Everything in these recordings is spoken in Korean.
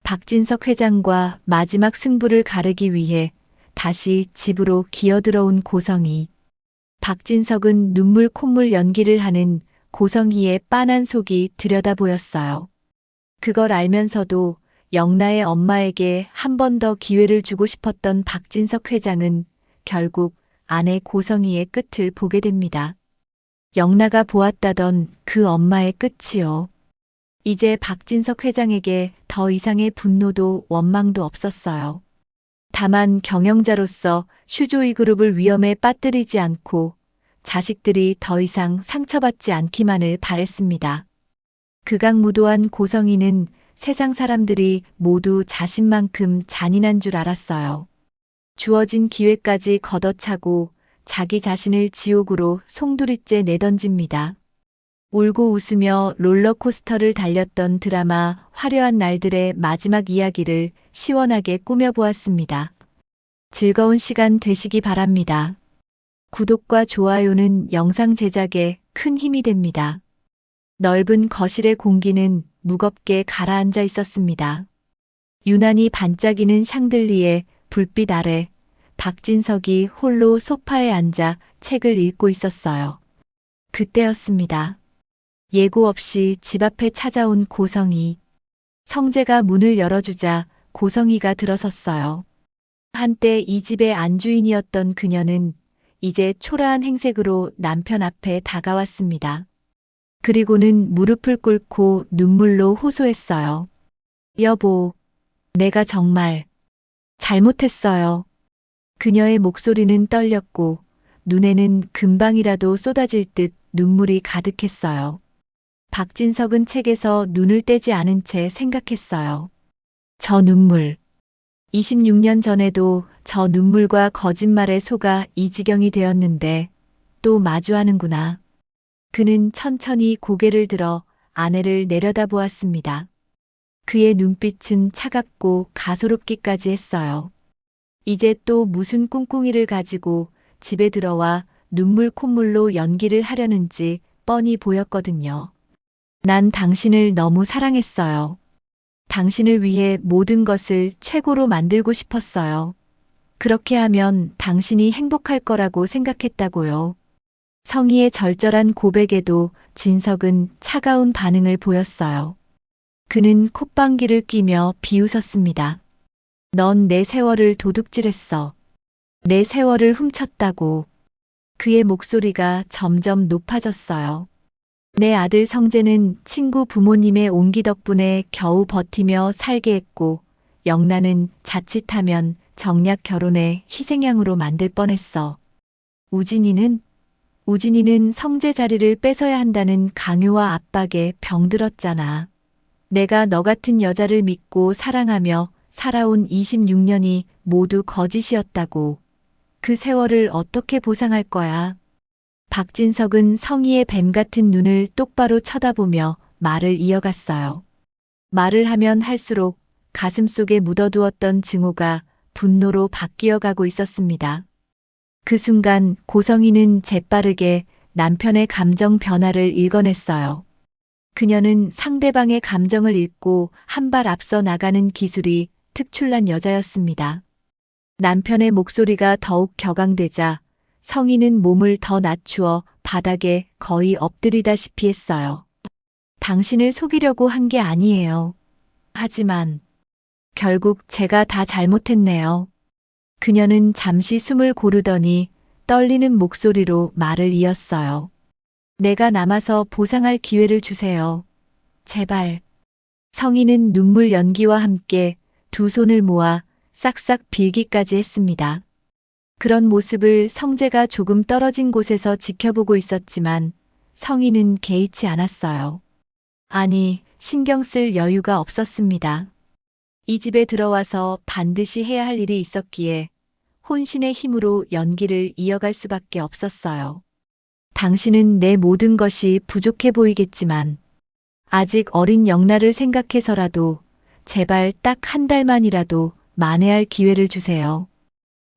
박진석 회장과 마지막 승부를 가르기 위해 다시 집으로 기어들어온 고성희. 박진석은 눈물 콧물 연기를 하는 고성희의 빤한 속이 들여다보였어요. 그걸 알면서도 영나의 엄마에게 한 번 더 기회를 주고 싶었던 박진석 회장은 결국 아내 고성희의 끝을 보게 됩니다. 영나가 보았다던 그 엄마의 끝이요. 이제 박진석 회장에게 더 이상의 분노도 원망도 없었어요. 다만 경영자로서 슈조이 그룹을 위험에 빠뜨리지 않고 자식들이 더 이상 상처받지 않기만을 바랬습니다. 극악무도한 고성희는 세상 사람들이 모두 자신만큼 잔인한 줄 알았어요. 주어진 기회까지 걷어차고 자기 자신을 지옥으로 송두리째 내던집니다. 울고 웃으며 롤러코스터를 달렸던 드라마 화려한 날들의 마지막 이야기를 시원하게 꾸며보았습니다. 즐거운 시간 되시기 바랍니다. 구독과 좋아요는 영상 제작에 큰 힘이 됩니다. 넓은 거실의 공기는 무겁게 가라앉아 있었습니다. 유난히 반짝이는 샹들리에 불빛 아래 박진석이 홀로 소파에 앉아 책을 읽고 있었어요. 그때였습니다. 예고 없이 집 앞에 찾아온 고성희. 성재가 문을 열어주자 고성희가 들어섰어요. 한때 이 집의 안주인이었던 그녀는 이제 초라한 행색으로 남편 앞에 다가왔습니다. 그리고는 무릎을 꿇고 눈물로 호소했어요. 여보, 내가 정말 잘못했어요. 그녀의 목소리는 떨렸고 눈에는 금방이라도 쏟아질 듯 눈물이 가득했어요. 박진석은 책에서 눈을 떼지 않은 채 생각했어요. 저 눈물. 26년 전에도 저 눈물과 거짓말에 속아 이 지경이 되었는데 또 마주하는구나. 그는 천천히 고개를 들어 아내를 내려다보았습니다. 그의 눈빛은 차갑고 가소롭기까지 했어요. 이제 또 무슨 꿍꿍이를 가지고 집에 들어와 눈물 콧물로 연기를 하려는지 뻔히 보였거든요. 난 당신을 너무 사랑했어요. 당신을 위해 모든 것을 최고로 만들고 싶었어요. 그렇게 하면 당신이 행복할 거라고 생각했다고요. 성희의 절절한 고백에도 진석은 차가운 반응을 보였어요. 그는 콧방귀를 뀌며 비웃었습니다. 넌 내 세월을 도둑질했어. 내 세월을 훔쳤다고. 그의 목소리가 점점 높아졌어요. 내 아들 성재는 친구 부모님의 온기 덕분에 겨우 버티며 살게 했고, 영나는 자칫하면 정략 결혼의 희생양으로 만들 뻔했어. 우진이는 성재 자리를 뺏어야 한다는 강요와 압박에 병들었잖아. 내가 너 같은 여자를 믿고 사랑하며 살아온 26년이 모두 거짓이었다고. 그 세월을 어떻게 보상할 거야? 박진석은 성희의 뱀 같은 눈을 똑바로 쳐다보며 말을 이어갔어요. 말을 하면 할수록 가슴속에 묻어두었던 증오가 분노로 바뀌어 가고 있었습니다. 그 순간 고성희는 재빠르게 남편의 감정 변화를 읽어냈어요. 그녀는 상대방의 감정을 읽고 한 발 앞서 나가는 기술이 특출난 여자였습니다. 남편의 목소리가 더욱 격앙되자 성희는 몸을 더 낮추어 바닥에 거의 엎드리다시피 했어요. 당신을 속이려고 한 게 아니에요. 하지만 결국 제가 다 잘못했네요. 그녀는 잠시 숨을 고르더니 떨리는 목소리로 말을 이었어요. 내가 남아서 보상할 기회를 주세요. 제발. 성희는 눈물 연기와 함께 두 손을 모아 싹싹 빌기까지 했습니다. 그런 모습을 성재가 조금 떨어진 곳에서 지켜보고 있었지만 성희는 개의치 않았어요. 아니, 신경 쓸 여유가 없었습니다. 이 집에 들어와서 반드시 해야 할 일이 있었기에 혼신의 힘으로 연기를 이어갈 수밖에 없었어요. 당신은 내 모든 것이 부족해 보이겠지만 아직 어린 영나를 생각해서라도 제발 딱 한 달만이라도 만회할 기회를 주세요.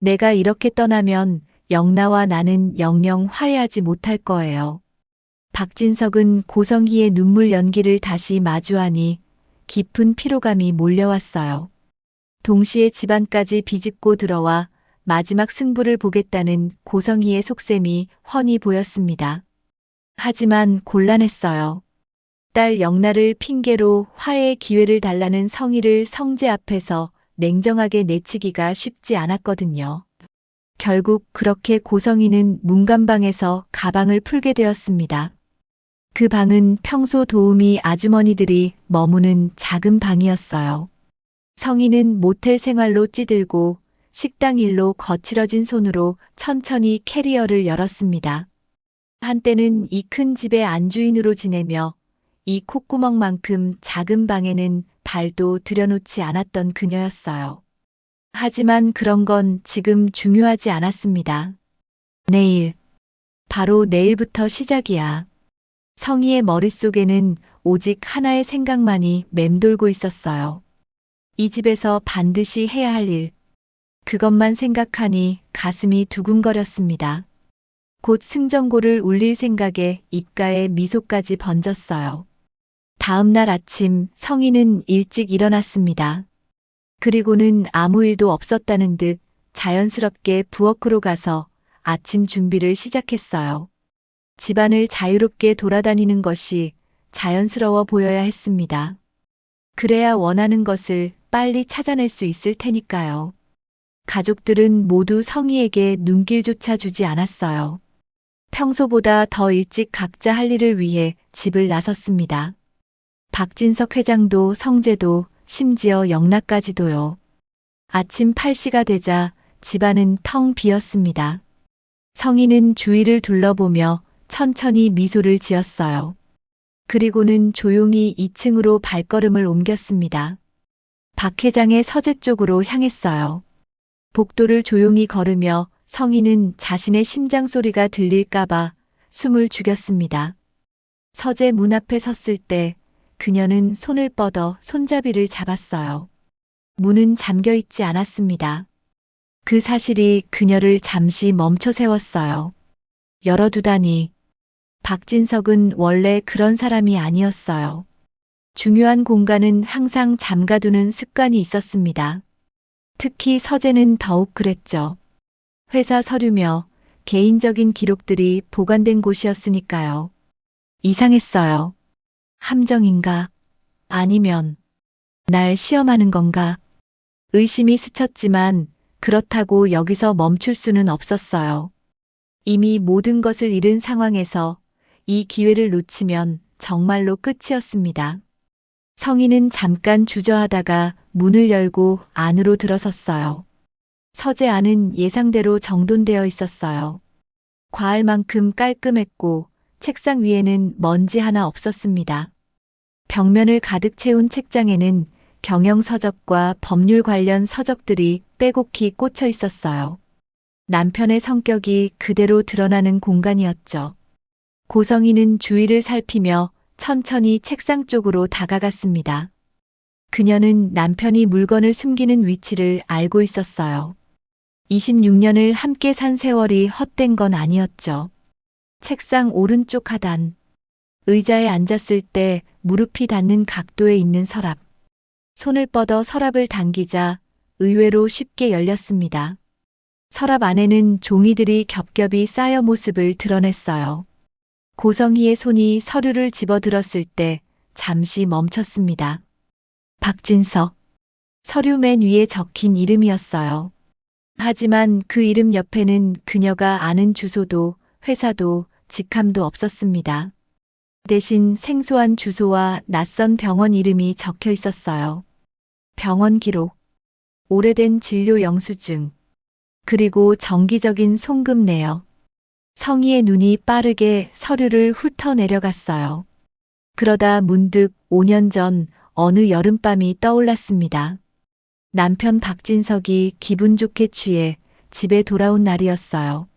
내가 이렇게 떠나면 영나와 나는 영영 화해하지 못할 거예요. 박진석은 고성희의 눈물 연기를 다시 마주하니 깊은 피로감이 몰려왔어요. 동시에 집안까지 비집고 들어와 마지막 승부를 보겠다는 고성희의 속셈이 훤히 보였습니다. 하지만 곤란했어요. 딸 영란을 핑계로 화해의 기회를 달라는 성희를 성재 앞에서 냉정하게 내치기가 쉽지 않았거든요. 결국 그렇게 고성희는 문간방에서 가방을 풀게 되었습니다. 그 방은 평소 도우미 아주머니들이 머무는 작은 방이었어요. 성희는 모텔 생활로 찌들고 식당 일로 거칠어진 손으로 천천히 캐리어를 열었습니다. 한때는 이 큰 집의 안주인으로 지내며 이 콧구멍만큼 작은 방에는 발도 들여놓지 않았던 그녀였어요. 하지만 그런 건 지금 중요하지 않았습니다. 내일, 바로 내일부터 시작이야. 성희의 머릿속에는 오직 하나의 생각만이 맴돌고 있었어요. 이 집에서 반드시 해야 할 일. 그것만 생각하니 가슴이 두근거렸습니다. 곧 승전고를 울릴 생각에 입가에 미소까지 번졌어요. 다음 날 아침 성희는 일찍 일어났습니다. 그리고는 아무 일도 없었다는 듯 자연스럽게 부엌으로 가서 아침 준비를 시작했어요. 집안을 자유롭게 돌아다니는 것이 자연스러워 보여야 했습니다. 그래야 원하는 것을 빨리 찾아낼 수 있을 테니까요. 가족들은 모두 성희에게 눈길조차 주지 않았어요. 평소보다 더 일찍 각자 할 일을 위해 집을 나섰습니다. 박진석 회장도 성재도 심지어 영락까지도요. 아침 8시가 되자 집안은 텅 비었습니다. 성희는 주위를 둘러보며 천천히 미소를 지었어요. 그리고는 조용히 2층으로 발걸음을 옮겼습니다. 박 회장의 서재 쪽으로 향했어요. 복도를 조용히 걸으며 성희는 자신의 심장 소리가 들릴까봐 숨을 죽였습니다. 서재 문 앞에 섰을 때 그녀는 손을 뻗어 손잡이를 잡았어요. 문은 잠겨 있지 않았습니다. 그 사실이 그녀를 잠시 멈춰 세웠어요. 열어두다니. 박진석은 원래 그런 사람이 아니었어요. 중요한 공간은 항상 잠가두는 습관이 있었습니다. 특히 서재는 더욱 그랬죠. 회사 서류며 개인적인 기록들이 보관된 곳이었으니까요. 이상했어요. 함정인가? 아니면 날 시험하는 건가? 의심이 스쳤지만 그렇다고 여기서 멈출 수는 없었어요. 이미 모든 것을 잃은 상황에서 이 기회를 놓치면 정말로 끝이었습니다. 성희는 잠깐 주저하다가 문을 열고 안으로 들어섰어요. 서재 안은 예상대로 정돈되어 있었어요. 과할 만큼 깔끔했고 책상 위에는 먼지 하나 없었습니다. 벽면을 가득 채운 책장에는 경영 서적과 법률 관련 서적들이 빼곡히 꽂혀 있었어요. 남편의 성격이 그대로 드러나는 공간이었죠. 고성희는 주위를 살피며 천천히 책상 쪽으로 다가갔습니다. 그녀는 남편이 물건을 숨기는 위치를 알고 있었어요. 26년을 함께 산 세월이 헛된 건 아니었죠. 책상 오른쪽 하단. 의자에 앉았을 때 무릎이 닿는 각도에 있는 서랍. 손을 뻗어 서랍을 당기자 의외로 쉽게 열렸습니다. 서랍 안에는 종이들이 겹겹이 쌓여 모습을 드러냈어요. 고성희의 손이 서류를 집어들었을 때 잠시 멈췄습니다. 박진석. 서류 맨 위에 적힌 이름이었어요. 하지만 그 이름 옆에는 그녀가 아는 주소도 회사도 직함도 없었습니다. 대신 생소한 주소와 낯선 병원 이름이 적혀 있었어요. 병원 기록, 오래된 진료 영수증, 그리고 정기적인 송금 내역. 성희의 눈이 빠르게 서류를 훑어 내려갔어요. 그러다 문득 5년 전 어느 여름밤이 떠올랐습니다. 남편 박진석이 기분 좋게 취해 집에 돌아온 날이었어요.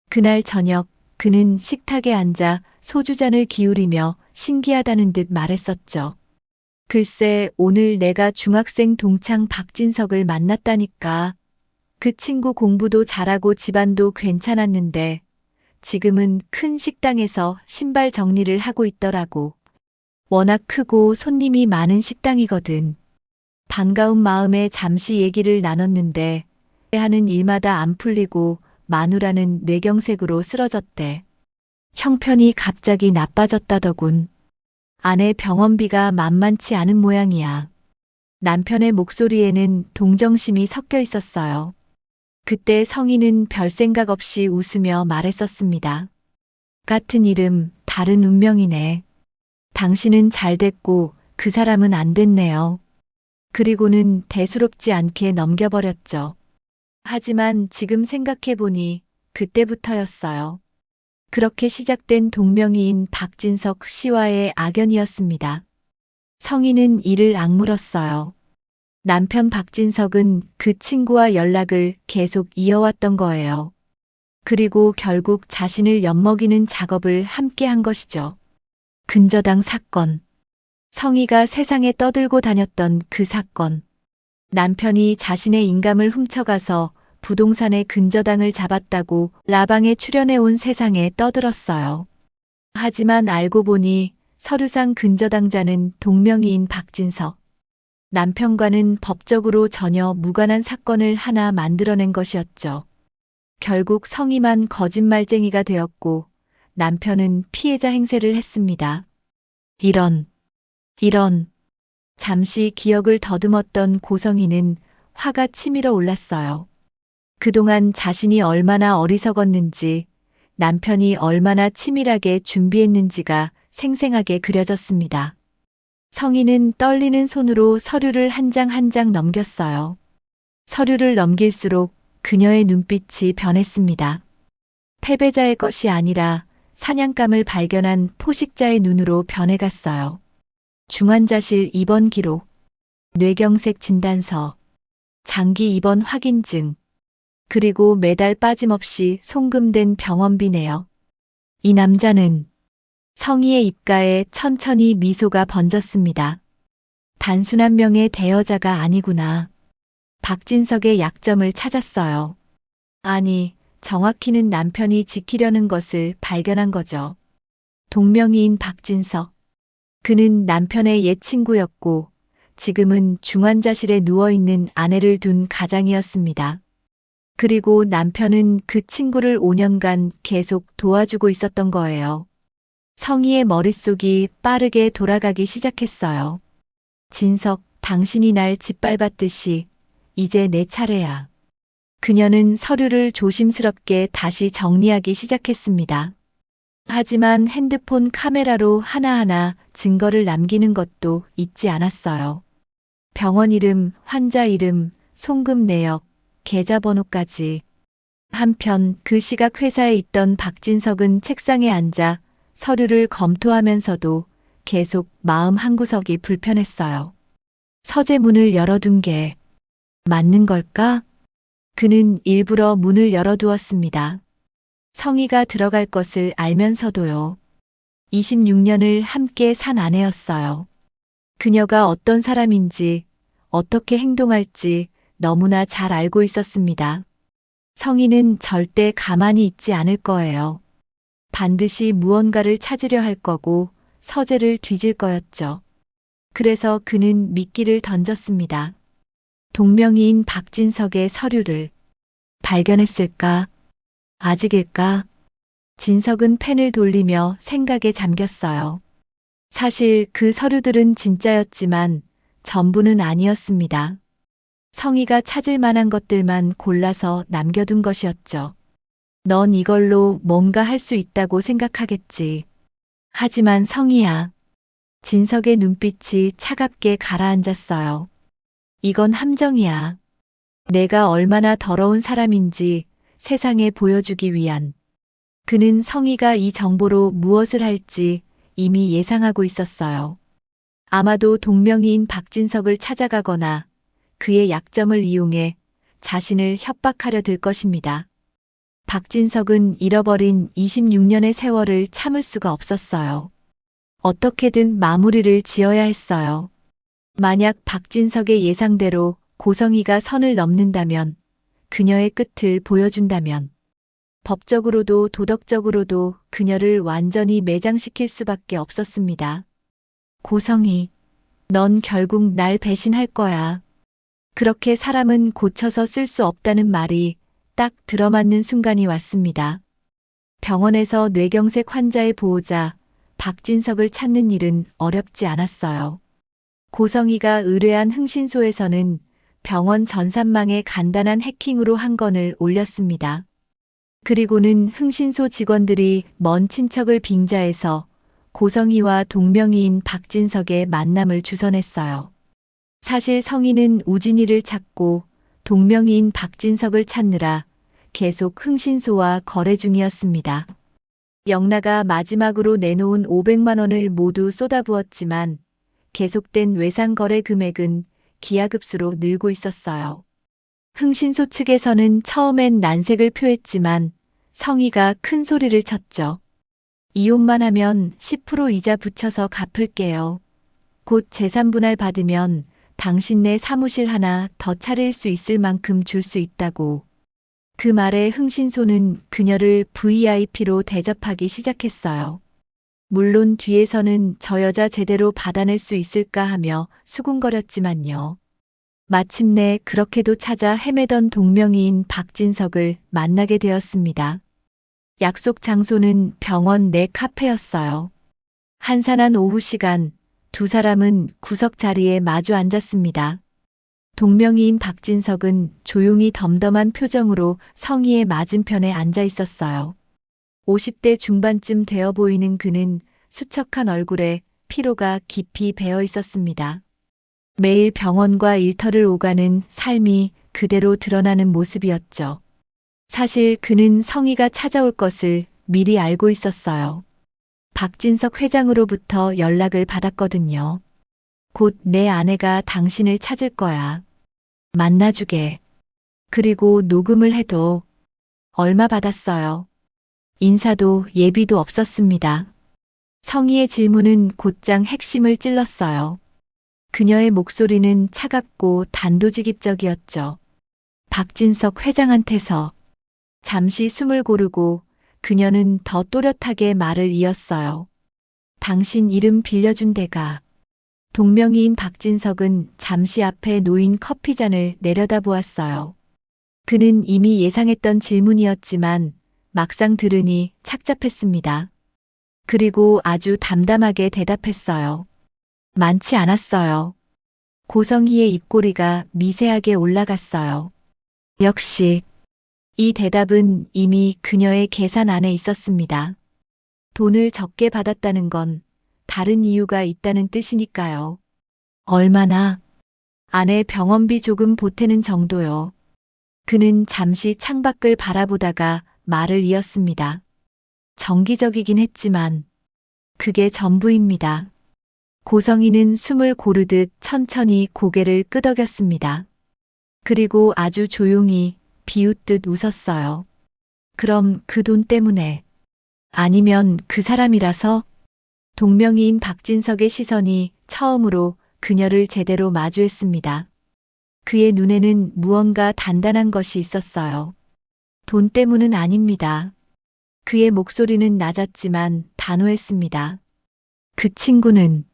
그날 저녁 그는 식탁에 앉아 소주잔을 기울이며 신기하다는 듯 말했었죠. 글쎄, 오늘 내가 중학생 동창 박진석을 만났다니까. 그 친구 공부도 잘하고 집안도 괜찮았는데 지금은 큰 식당에서 신발 정리를 하고 있더라고. 워낙 크고 손님이 많은 식당이거든. 반가운 마음에 잠시 얘기를 나눴는데 하는 일마다 안 풀리고 마누라는 뇌경색으로 쓰러졌대. 형편이 갑자기 나빠졌다더군. 아내 병원비가 만만치 않은 모양이야. 남편의 목소리에는 동정심이 섞여 있었어요. 그때 성희는 별 생각 없이 웃으며 말했었습니다. 같은 이름, 다른 운명이네. 당신은 잘 됐고 그 사람은 안 됐네요. 그리고는 대수롭지 않게 넘겨버렸죠. 하지만 지금 생각해보니 그때부터였어요. 그렇게 시작된 동명이인 박진석 씨와의 악연이었습니다. 성희는 이를 악물었어요. 남편 박진석은 그 친구와 연락을 계속 이어왔던 거예요. 그리고 결국 자신을 엿먹이는 작업을 함께 한 것이죠. 근저당 사건. 성희가 세상에 떠들고 다녔던 그 사건. 남편이 자신의 인감을 훔쳐가서 부동산의 근저당을 잡았다고 라방에 출연해온 세상에 떠들었어요. 하지만 알고 보니 서류상 근저당자는 동명이인 박진석. 남편과는 법적으로 전혀 무관한 사건을 하나 만들어낸 것이었죠. 결국 성희만 거짓말쟁이가 되었고 남편은 피해자 행세를 했습니다. 이런. 잠시 기억을 더듬었던 고성희는 화가 치밀어 올랐어요. 그동안 자신이 얼마나 어리석었는지, 남편이 얼마나 치밀하게 준비했는지가 생생하게 그려졌습니다. 성희는 떨리는 손으로 서류를 한 장 한 장 넘겼어요. 서류를 넘길수록 그녀의 눈빛이 변했습니다. 패배자의 것이 아니라 사냥감을 발견한 포식자의 눈으로 변해갔어요. 중환자실 입원 기록, 뇌경색 진단서, 장기 입원 확인증, 그리고 매달 빠짐없이 송금된 병원비 내역. 이 남자는 성희의 입가에 천천히 미소가 번졌습니다. 단순한 명의 대여자가 아니구나. 박진석의 약점을 찾았어요. 아니, 정확히는 남편이 지키려는 것을 발견한 거죠. 동명이인 박진석. 그는 남편의 옛 친구였고 지금은 중환자실에 누워있는 아내를 둔 가장이었습니다. 그리고 남편은 그 친구를 5년간 계속 도와주고 있었던 거예요. 성희의 머릿속이 빠르게 돌아가기 시작했어요. 진석, 당신이 날 짓밟았듯이 이제 내 차례야. 그녀는 서류를 조심스럽게 다시 정리하기 시작했습니다. 하지만 핸드폰 카메라로 하나하나 증거를 남기는 것도 잊지 않았어요. 병원 이름, 환자 이름, 송금 내역, 계좌번호까지. 한편 그 시각 회사에 있던 박진석은 책상에 앉아 서류를 검토하면서도 계속 마음 한구석이 불편했어요. 서재문을 열어둔 게 맞는 걸까? 그는 일부러 문을 열어두었습니다. 성희가 들어갈 것을 알면서도요. 26년을 함께 산 아내였어요. 그녀가 어떤 사람인지, 어떻게 행동할지 너무나 잘 알고 있었습니다. 성희는 절대 가만히 있지 않을 거예요. 반드시 무언가를 찾으려 할 거고 서재를 뒤질 거였죠. 그래서 그는 미끼를 던졌습니다. 동명이인 박진석의 서류를 발견했을까? 아직일까? 진석은 펜을 돌리며 생각에 잠겼어요. 사실 그 서류들은 진짜였지만 전부는 아니었습니다. 성희가 찾을 만한 것들만 골라서 남겨둔 것이었죠. 넌 이걸로 뭔가 할 수 있다고 생각하겠지. 하지만 성희야. 진석의 눈빛이 차갑게 가라앉았어요. 이건 함정이야. 내가 얼마나 더러운 사람인지 세상에 보여주기 위한. 그는 성희가 이 정보로 무엇을 할지 이미 예상하고 있었어요. 아마도 동명이인 박진석을 찾아가거나 그의 약점을 이용해 자신을 협박하려 들 것입니다. 박진석은 잃어버린 26년의 세월을 참을 수가 없었어요. 어떻게든 마무리를 지어야 했어요. 만약 박진석의 예상대로 고성희가 선을 넘는다면, 그녀의 끝을 보여준다면, 법적으로도 도덕적으로도 그녀를 완전히 매장시킬 수밖에 없었습니다. 고성이, 넌 결국 날 배신할 거야. 그렇게 사람은 고쳐서 쓸 수 없다는 말이 딱 들어맞는 순간이 왔습니다. 병원에서 뇌경색 환자의 보호자 박진석을 찾는 일은 어렵지 않았어요. 고성이가 의뢰한 흥신소에서는 병원 전산망에 간단한 해킹으로 한 건을 올렸습니다. 그리고는 흥신소 직원들이 먼 친척을 빙자해서 고성이와 동명이인 박진석의 만남을 주선했어요. 사실 성희는 우진이를 찾고 동명이인 박진석을 찾느라 계속 흥신소와 거래 중이었습니다. 영라가 마지막으로 내놓은 500만 원을 모두 쏟아부었지만 계속된 외상 거래 금액은 기하급수로 늘고 있었어요. 흥신소 측에서는 처음엔 난색을 표했지만 성희가 큰 소리를 쳤죠. 이혼만 하면 10% 이자 붙여서 갚을게요. 곧 재산 분할 받으면 당신네 사무실 하나 더 차릴 수 있을 만큼 줄 수 있다고. 그 말에 흥신소는 그녀를 VIP로 대접하기 시작했어요. 물론 뒤에서는 저 여자 제대로 받아낼 수 있을까 하며 수군거렸지만요. 마침내 그렇게도 찾아 헤매던 동명이인 박진석을 만나게 되었습니다. 약속 장소는 병원 내 카페였어요. 한산한 오후 시간, 두 사람은 구석 자리에 마주 앉았습니다. 동명이인 박진석은 조용히 덤덤한 표정으로 성희의 맞은편에 앉아 있었어요. 50대 중반쯤 되어 보이는 그는 수척한 얼굴에 피로가 깊이 배어 있었습니다. 매일 병원과 일터를 오가는 삶이 그대로 드러나는 모습이었죠. 사실 그는 성희가 찾아올 것을 미리 알고 있었어요. 박진석 회장으로부터 연락을 받았거든요. 곧 내 아내가 당신을 찾을 거야. 만나주게. 그리고 녹음을 해도 얼마 받았어요. 인사도 예비도 없었습니다. 성희의 질문은 곧장 핵심을 찔렀어요. 그녀의 목소리는 차갑고 단도직입적이었죠. 박진석 회장한테서. 잠시 숨을 고르고 그녀는 더 또렷하게 말을 이었어요. 당신 이름 빌려준 데가. 동명이인 박진석은 잠시 앞에 놓인 커피잔을 내려다보았어요. 그는 이미 예상했던 질문이었지만 막상 들으니 착잡했습니다. 그리고 아주 담담하게 대답했어요. 많지 않았어요. 고성희의 입꼬리가 미세하게 올라갔어요. 역시 이 대답은 이미 그녀의 계산 안에 있었습니다. 돈을 적게 받았다는 건 다른 이유가 있다는 뜻이니까요. 얼마나? 아내 병원비 조금 보태는 정도요. 그는 잠시 창밖을 바라보다가 말을 이었습니다. 정기적이긴 했지만 그게 전부입니다. 고성희는 숨을 고르듯 천천히 고개를 끄덕였습니다. 그리고 아주 조용히 비웃듯 웃었어요. 그럼 그 돈 때문에? 아니면 그 사람이라서? 동명이인 박진석의 시선이 처음으로 그녀를 제대로 마주했습니다. 그의 눈에는 무언가 단단한 것이 있었어요. 돈 때문은 아닙니다. 그의 목소리는 낮았지만 단호했습니다. 그 친구는.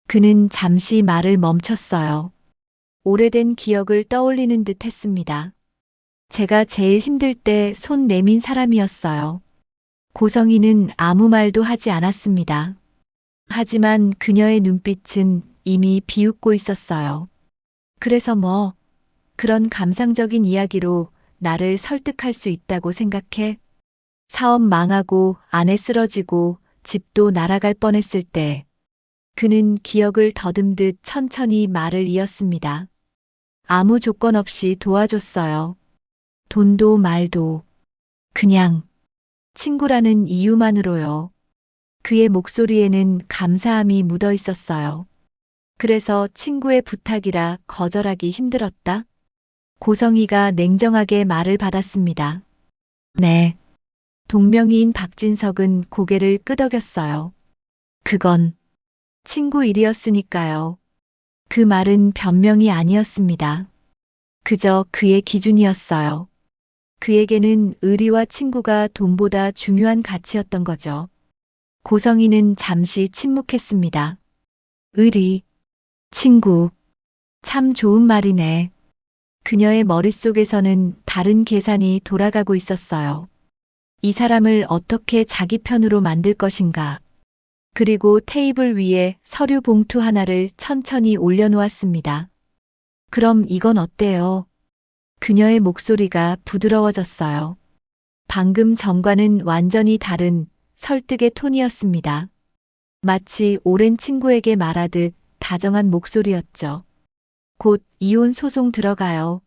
그는 잠시 말을 멈췄어요. 오래된 기억을 떠올리는 듯 했습니다. 제가 제일 힘들 때 손 내민 사람이었어요. 고성희는 아무 말도 하지 않았습니다. 하지만 그녀의 눈빛은 이미 비웃고 있었어요. 그래서 뭐, 그런 감상적인 이야기로 나를 설득할 수 있다고 생각해? 사업 망하고 아내 쓰러지고 집도 날아갈 뻔했을 때 그는 기억을 더듬듯 천천히 말을 이었습니다. 아무 조건 없이 도와줬어요. 돈도 말도. 그냥 친구라는 이유만으로요. 그의 목소리에는 감사함이 묻어 있었어요. 그래서 친구의 부탁이라 거절하기 힘들었다? 고성희가 냉정하게 말을 받았습니다. 네. 동명이인 박진석은 고개를 끄덕였어요. 그건 친구 일이었으니까요. 그 말은 변명이 아니었습니다. 그저 그의 기준이었어요. 그에게는 의리와 친구가 돈보다 중요한 가치였던 거죠. 고성희는 잠시 침묵했습니다. 의리, 친구. 참 좋은 말이네. 그녀의 머릿속에서는 다른 계산이 돌아가고 있었어요. 이 사람을 어떻게 자기 편으로 만들 것인가. 그리고 테이블 위에 서류 봉투 하나를 천천히 올려놓았습니다. 그럼 이건 어때요? 그녀의 목소리가 부드러워졌어요. 방금 전과는 완전히 다른 설득의 톤이었습니다. 마치 오랜 친구에게 말하듯 다정한 목소리였죠. 곧 이혼 소송 들어가요.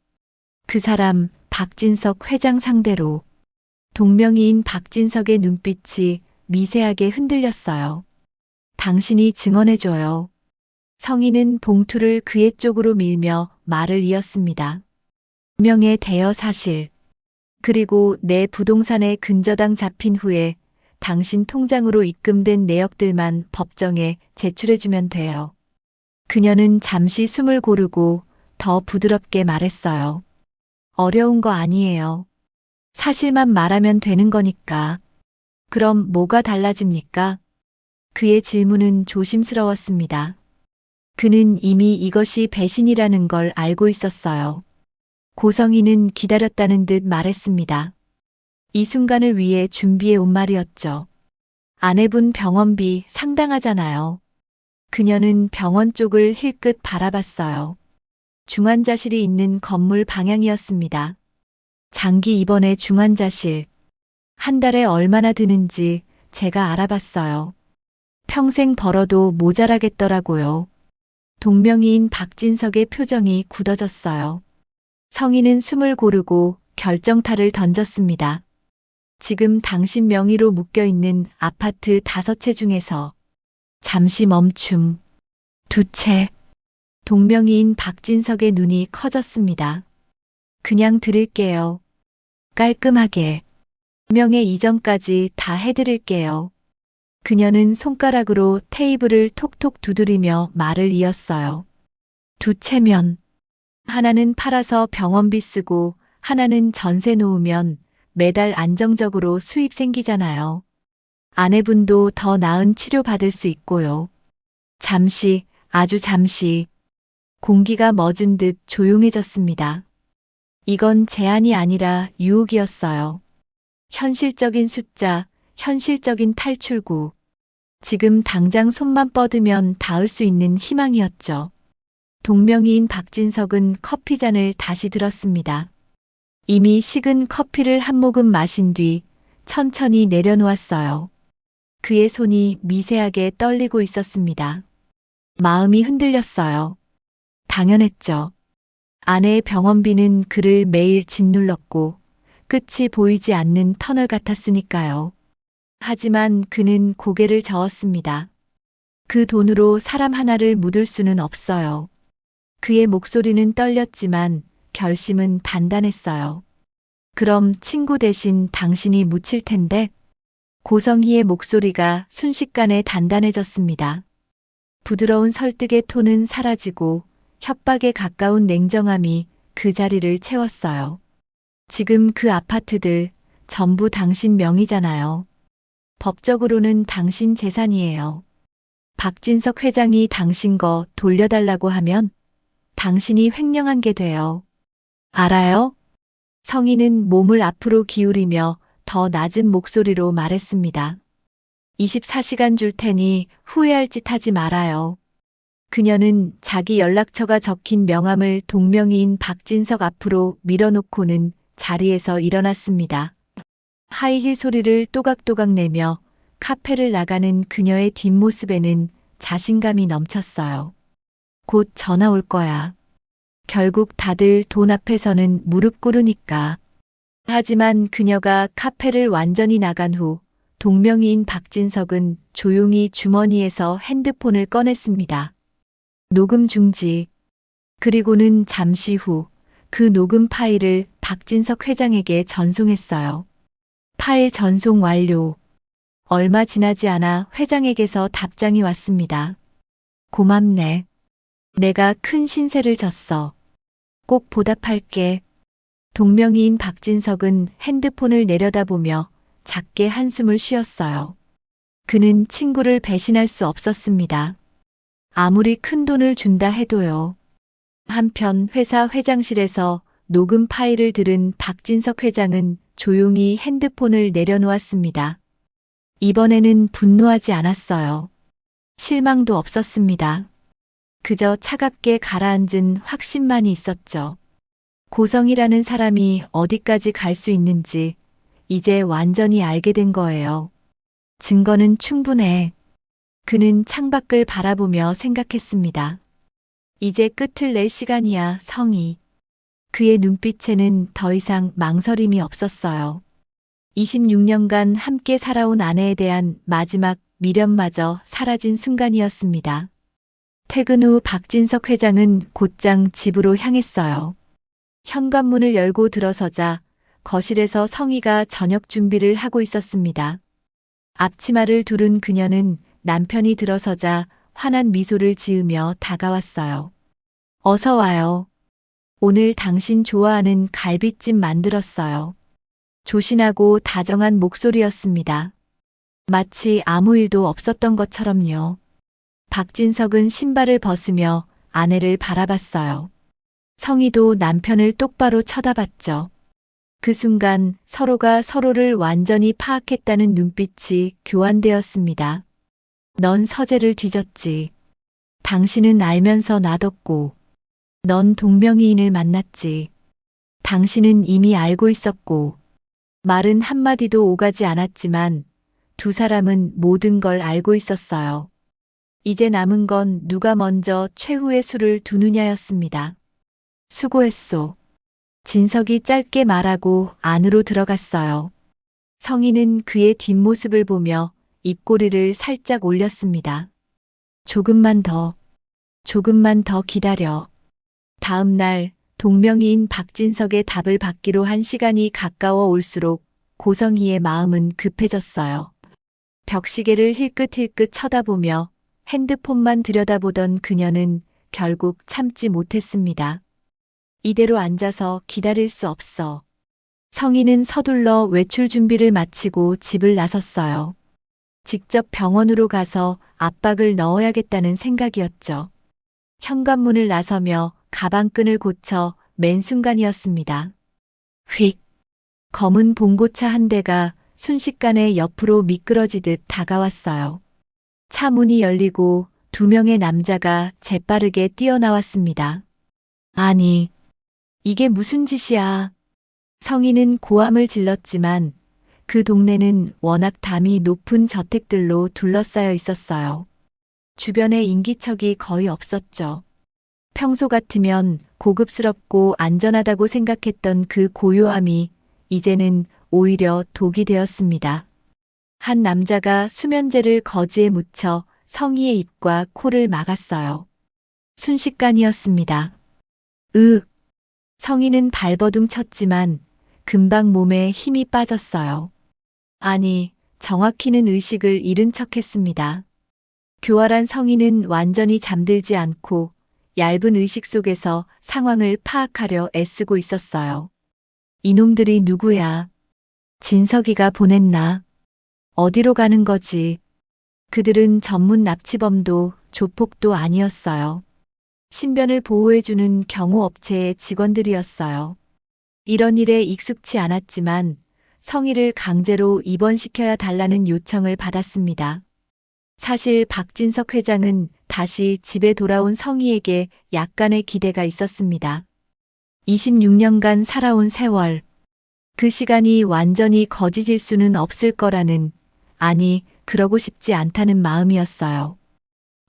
그 사람 박진석 회장 상대로. 동명이인 박진석의 눈빛이 미세하게 흔들렸어요. 당신이 증언해줘요. 성인은 봉투를 그의 쪽으로 밀며 말을 이었습니다. 명의 대여 사실. 그리고 내 부동산의 근저당 잡힌 후에 당신 통장으로 입금된 내역들만 법정에 제출해주면 돼요. 그녀는 잠시 숨을 고르고 더 부드럽게 말했어요. 어려운 거 아니에요. 사실만 말하면 되는 거니까. 그럼 뭐가 달라집니까? 그의 질문은 조심스러웠습니다. 그는 이미 이것이 배신이라는 걸 알고 있었어요. 고성희는 기다렸다는 듯 말했습니다. 이 순간을 위해 준비해 온 말이었죠. 아내분 병원비 상당하잖아요. 그녀는 병원 쪽을 힐끗 바라봤어요. 중환자실이 있는 건물 방향이었습니다. 장기 입원의 중환자실. 한 달에 얼마나 드는지 제가 알아봤어요. 평생 벌어도 모자라겠더라고요. 동명이인 박진석의 표정이 굳어졌어요. 성인은 숨을 고르고 결정타를 던졌습니다. 지금 당신 명의로 묶여있는 아파트 5채 중에서 잠시 멈춤. 2채. 동명이인 박진석의 눈이 커졌습니다. 그냥 드릴게요. 깔끔하게. 명예 이전까지 다 해드릴게요. 그녀는 손가락으로 테이블을 톡톡 두드리며 말을 이었어요. 2채면. 하나는 팔아서 병원비 쓰고 하나는 전세 놓으면 매달 안정적으로 수입 생기잖아요. 아내분도 더 나은 치료 받을 수 있고요. 잠시, 아주 잠시. 공기가 멎은 듯 조용해졌습니다. 이건 제안이 아니라 유혹이었어요. 현실적인 숫자, 현실적인 탈출구. 지금 당장 손만 뻗으면 닿을 수 있는 희망이었죠. 동명이인 박진석은 커피잔을 다시 들었습니다. 이미 식은 커피를 한 모금 마신 뒤 천천히 내려놓았어요. 그의 손이 미세하게 떨리고 있었습니다. 마음이 흔들렸어요. 당연했죠. 아내의 병원비는 그를 매일 짓눌렀고 끝이 보이지 않는 터널 같았으니까요. 하지만 그는 고개를 저었습니다. 그 돈으로 사람 하나를 묻을 수는 없어요. 그의 목소리는 떨렸지만 결심은 단단했어요. 그럼 친구 대신 당신이 묻힐 텐데? 고성희의 목소리가 순식간에 단단해졌습니다. 부드러운 설득의 톤은 사라지고 협박에 가까운 냉정함이 그 자리를 채웠어요. 지금 그 아파트들 전부 당신 명의잖아요. 법적으로는 당신 재산이에요. 박진석 회장이 당신 거 돌려달라고 하면 당신이 횡령한 게 돼요. 알아요? 성인은 몸을 앞으로 기울이며 더 낮은 목소리로 말했습니다. 24시간 줄 테니 후회할 짓 하지 말아요. 그녀는 자기 연락처가 적힌 명함을 동명이인 박진석 앞으로 밀어놓고는 자리에서 일어났습니다. 하이힐 소리를 또각또각 내며 카페를 나가는 그녀의 뒷모습에는 자신감이 넘쳤어요. 곧 전화 올 거야. 결국 다들 돈 앞에서는 무릎 꿇으니까. 하지만 그녀가 카페를 완전히 나간 후 동명이인 박진석은 조용히 주머니에서 핸드폰을 꺼냈습니다. 녹음 중지. 그리고는 잠시 후 그 녹음 파일을 박진석 회장에게 전송했어요. 파일 전송 완료. 얼마 지나지 않아 회장에게서 답장이 왔습니다. 고맙네. 내가 큰 신세를 졌어. 꼭 보답할게. 동명이인 박진석은 핸드폰을 내려다보며 작게 한숨을 쉬었어요. 그는 친구를 배신할 수 없었습니다. 아무리 큰 돈을 준다 해도요. 한편 회사 회장실에서 녹음 파일을 들은 박진석 회장은 조용히 핸드폰을 내려놓았습니다. 이번에는 분노하지 않았어요. 실망도 없었습니다. 그저 차갑게 가라앉은 확신만이 있었죠. 고성이라는 사람이 어디까지 갈 수 있는지 이제 완전히 알게 된 거예요. 증거는 충분해. 그는 창밖을 바라보며 생각했습니다. 이제 끝을 낼 시간이야, 성희. 그의 눈빛에는 더 이상 망설임이 없었어요. 26년간 함께 살아온 아내에 대한 마지막 미련마저 사라진 순간이었습니다. 퇴근 후 박진석 회장은 곧장 집으로 향했어요. 현관문을 열고 들어서자 거실에서 성희가 저녁 준비를 하고 있었습니다. 앞치마를 두른 그녀는 남편이 들어서자 환한 미소를 지으며 다가왔어요. 어서 와요. 오늘 당신 좋아하는 갈비찜 만들었어요. 조신하고 다정한 목소리였습니다. 마치 아무 일도 없었던 것처럼요. 박진석은 신발을 벗으며 아내를 바라봤어요. 성희도 남편을 똑바로 쳐다봤죠. 그 순간 서로가 서로를 완전히 파악했다는 눈빛이 교환되었습니다. 넌 서재를 뒤졌지. 당신은 알면서 놔뒀고. 넌 동명이인을 만났지. 당신은 이미 알고 있었고. 말은 한마디도 오가지 않았지만 두 사람은 모든 걸 알고 있었어요. 이제 남은 건 누가 먼저 최후의 수를 두느냐였습니다. 수고했소. 진석이 짧게 말하고 안으로 들어갔어요. 성희는 그의 뒷모습을 보며 입꼬리를 살짝 올렸습니다. 조금만 더 기다려. 다음 날 동명이인 박진석의 답을 받기로 한 시간이 가까워 올수록 고성희의 마음은 급해졌어요. 벽시계를 힐끗힐끗 쳐다보며 핸드폰만 들여다보던 그녀는 결국 참지 못했습니다. 이대로 앉아서 기다릴 수 없어. 성희는 서둘러 외출 준비를 마치고 집을 나섰어요. 직접 병원으로 가서 압박을 넣어야겠다는 생각이었죠. 현관문을 나서며 가방끈을 고쳐 맨 순간이었습니다. 휙! 검은 봉고차 한 대가 순식간에 옆으로 미끄러지듯 다가왔어요. 차 문이 열리고 두 명의 남자가 재빠르게 뛰어나왔습니다. 아니, 이게 무슨 짓이야. 성희는 고함을 질렀지만 그 동네는 워낙 담이 높은 저택들로 둘러싸여 있었어요. 주변에 인기척이 거의 없었죠. 평소 같으면 고급스럽고 안전하다고 생각했던 그 고요함이 이제는 오히려 독이 되었습니다. 한 남자가 수면제를 거지에 묻혀 성희의 입과 코를 막았어요. 순식간이었습니다. 성희는 발버둥 쳤지만 금방 몸에 힘이 빠졌어요. 아니, 정확히는 의식을 잃은 척했습니다. 교활한 성희는 완전히 잠들지 않고 얇은 의식 속에서 상황을 파악하려 애쓰고 있었어요. 이놈들이 누구야? 진석이가 보냈나? 어디로 가는 거지? 그들은 전문 납치범도 조폭도 아니었어요. 신변을 보호해주는 경호업체의 직원들이었어요. 이런 일에 익숙치 않았지만 성희를 강제로 입원시켜야 달라는 요청을 받았습니다. 사실 박진석 회장은 다시 집에 돌아온 성희에게 약간의 기대가 있었습니다. 26년간 살아온 세월, 그 시간이 완전히 거짓일 수는 없을 거라는, 아니, 그러고 싶지 않다는 마음이었어요.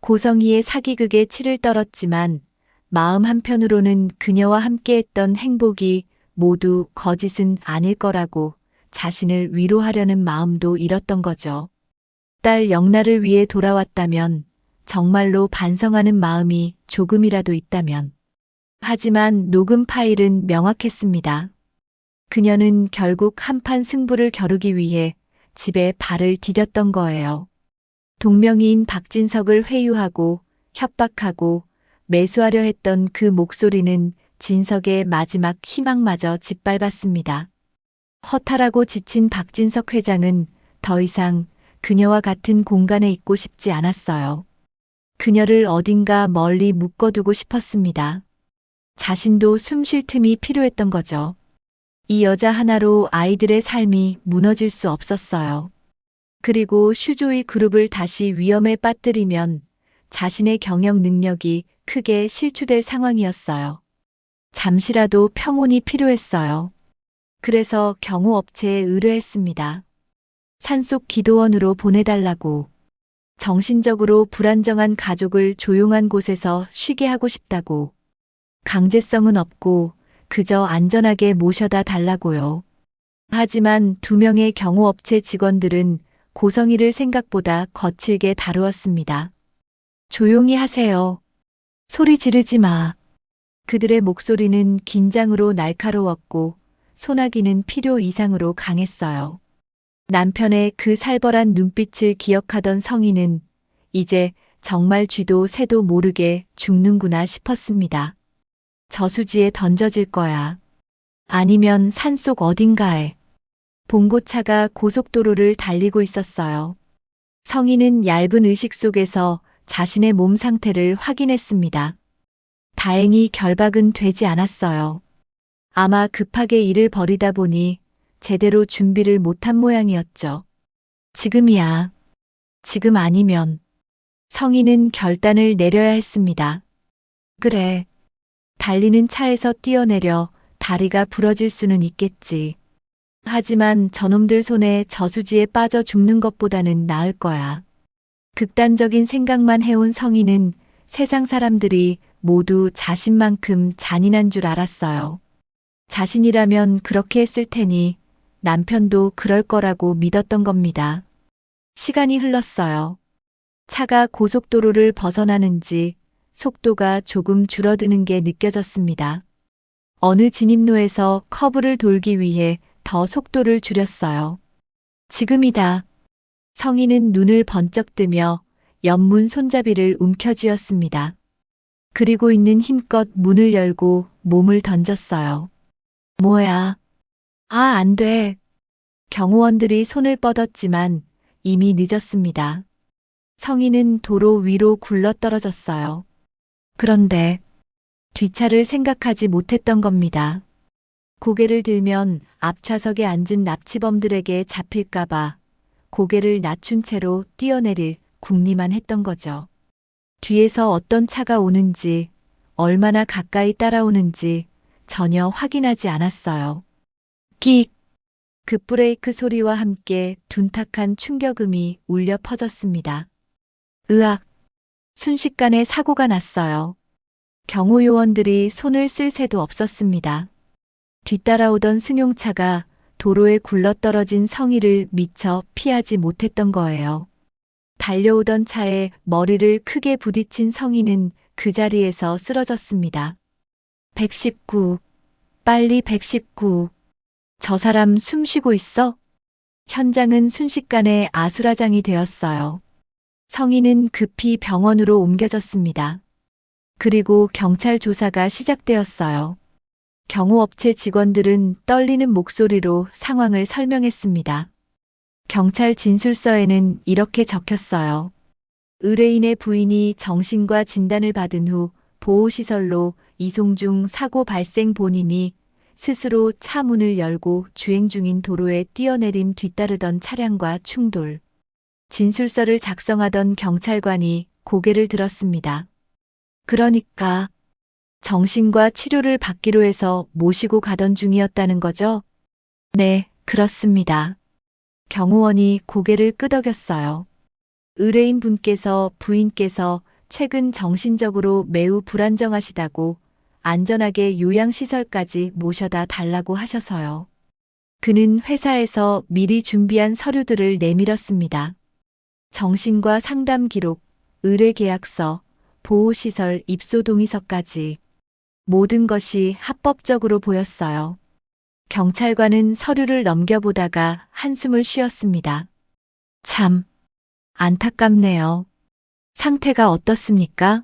고성희의 사기극에 치를 떨었지만 마음 한편으로는 그녀와 함께했던 행복이 모두 거짓은 아닐 거라고 자신을 위로하려는 마음도 잃었던 거죠. 딸 영란을 위해 돌아왔다면, 정말로 반성하는 마음이 조금이라도 있다면. 하지만 녹음 파일은 명확했습니다. 그녀는 결국 한판 승부를 겨루기 위해 집에 발을 디뎠던 거예요. 동명이인 박진석을 회유하고 협박하고 매수하려 했던 그 목소리는 진석의 마지막 희망마저 짓밟았습니다. 허탈하고 지친 박진석 회장은 더 이상 그녀와 같은 공간에 있고 싶지 않았어요. 그녀를 어딘가 멀리 묶어두고 싶었습니다. 자신도 숨 쉴 틈이 필요했던 거죠. 이 여자 하나로 아이들의 삶이 무너질 수 없었어요. 그리고 슈조이 그룹을 다시 위험에 빠뜨리면 자신의 경영 능력이 크게 실추될 상황이었어요. 잠시라도 평온이 필요했어요. 그래서 경호업체에 의뢰했습니다. 산속 기도원으로 보내달라고. 정신적으로 불안정한 가족을 조용한 곳에서 쉬게 하고 싶다고. 강제성은 없고 그저 안전하게 모셔다 달라고요. 하지만 2명의 경호업체 직원들은 고성희를 생각보다 거칠게 다루었습니다. 조용히 하세요. 소리 지르지 마. 그들의 목소리는 긴장으로 날카로웠고 소나기는 필요 이상으로 강했어요. 남편의 그 살벌한 눈빛을 기억하던 성희는 이제 정말 쥐도 새도 모르게 죽는구나 싶었습니다. 저수지에 던져질 거야. 아니면 산속 어딘가에. 봉고차가 고속도로를 달리고 있었어요. 성희는 얇은 의식 속에서 자신의 몸 상태를 확인했습니다. 다행히 결박은 되지 않았어요. 아마 급하게 일을 벌이다 보니 제대로 준비를 못한 모양이었죠. 지금이야. 지금 아니면. 성희는 결단을 내려야 했습니다. 그래. 달리는 차에서 뛰어내려 다리가 부러질 수는 있겠지. 하지만 저놈들 손에 저수지에 빠져 죽는 것보다는 나을 거야. 극단적인 생각만 해온 성희는 세상 사람들이 모두 자신만큼 잔인한 줄 알았어요. 자신이라면 그렇게 했을 테니 남편도 그럴 거라고 믿었던 겁니다. 시간이 흘렀어요. 차가 고속도로를 벗어나는지 속도가 조금 줄어드는 게 느껴졌습니다. 어느 진입로에서 커브를 돌기 위해 더 속도를 줄였어요. 지금이다. 성희는 눈을 번쩍 뜨며 옆문 손잡이를 움켜쥐었습니다. 그리고 있는 힘껏 문을 열고 몸을 던졌어요. 뭐야? 아, 안 돼. 경호원들이 손을 뻗었지만 이미 늦었습니다. 성희는 도로 위로 굴러떨어졌어요. 그런데 뒷차를 생각하지 못했던 겁니다. 고개를 들면 앞좌석에 앉은 납치범들에게 잡힐까봐 고개를 낮춘 채로 뛰어내릴 궁리만 했던 거죠. 뒤에서 어떤 차가 오는지, 얼마나 가까이 따라오는지 전혀 확인하지 않았어요. 끽! 급브레이크 소리와 함께 둔탁한 충격음이 울려 퍼졌습니다. 으악! 순식간에 사고가 났어요. 경호요원들이 손을 쓸 새도 없었습니다. 뒤따라오던 승용차가 도로에 굴러떨어진 성희를 미처 피하지 못했던 거예요. 달려오던 차에 머리를 크게 부딪힌 성희는 그 자리에서 쓰러졌습니다. 119. 빨리 119. 저 사람 숨 쉬고 있어? 현장은 순식간에 아수라장이 되었어요. 성희는 급히 병원으로 옮겨졌습니다. 그리고 경찰 조사가 시작되었어요. 경호업체 직원들은 떨리는 목소리로 상황을 설명했습니다. 경찰 진술서에는 이렇게 적혔어요. 의뢰인의 부인이 정신과 진단을 받은 후 보호시설로 이송 중 사고 발생 본인이 스스로 차 문을 열고 주행 중인 도로에 뛰어내림 뒤따르던 차량과 충돌. 진술서를 작성하던 경찰관이 고개를 들었습니다. 그러니까 정신과 치료를 받기로 해서 모시고 가던 중이었다는 거죠? 네, 그렇습니다. 경호원이 고개를 끄덕였어요. 의뢰인 분께서 부인께서 최근 정신적으로 매우 불안정하시다고 안전하게 요양시설까지 모셔다 달라고 하셔서요. 그는 회사에서 미리 준비한 서류들을 내밀었습니다. 정신과 상담 기록, 의뢰계약서, 보호시설 입소 동의서까지 모든 것이 합법적으로 보였어요. 경찰관은 서류를 넘겨보다가 한숨을 쉬었습니다. 참, 안타깝네요. 상태가 어떻습니까?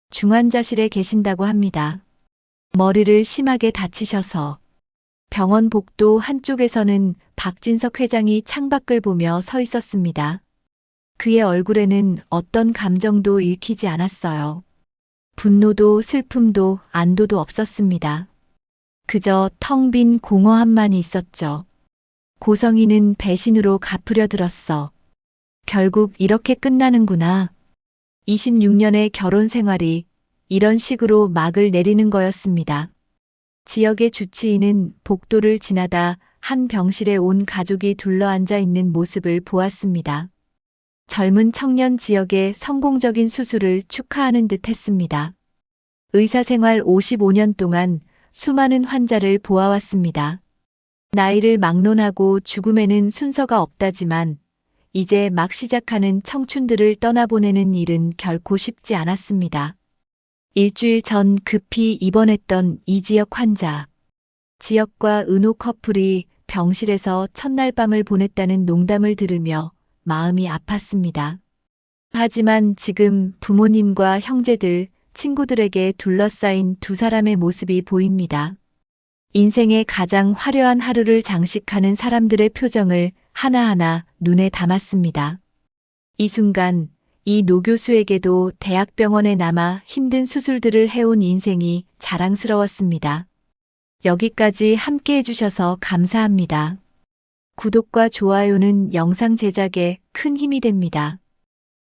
중환자실에 계신다고 합니다. 머리를 심하게 다치셔서. 병원 복도 한쪽에서는 박진석 회장이 창밖을 보며 서 있었습니다. 그의 얼굴에는 어떤 감정도 읽히지 않았어요. 분노도 슬픔도 안도도 없었습니다. 그저 텅 빈 공허함만 있었죠. 고성이는 배신으로 갚으려 들었어. 결국 이렇게 끝나는구나. 26년의 결혼 생활이 이런 식으로 막을 내리는 거였습니다. 지역의 주치의는 복도를 지나다 한 병실에 온 가족이 둘러앉아 있는 모습을 보았습니다. 젊은 청년 지역의 성공적인 수술을 축하하는 듯 했습니다. 의사 생활 55년 동안 수많은 환자를 보아왔습니다. 나이를 막론하고 죽음에는 순서가 없다지만 이제 막 시작하는 청춘들을 떠나보내는 일은 결코 쉽지 않았습니다. 일주일 전 급히 입원했던 이지역 환자. 지역과 은호 커플이 병실에서 첫날 밤을 보냈다는 농담을 들으며 마음이 아팠습니다. 하지만 지금 부모님과 형제들, 친구들에게 둘러싸인 두 사람의 모습이 보입니다. 인생의 가장 화려한 하루를 장식하는 사람들의 표정을 하나하나 눈에 담았습니다. 이 순간 이 노 교수에게도 대학병원에 남아 힘든 수술들을 해온 인생이 자랑스러웠습니다. 여기까지 함께 해주셔서 감사합니다. 구독과 좋아요는 영상 제작에 큰 힘이 됩니다.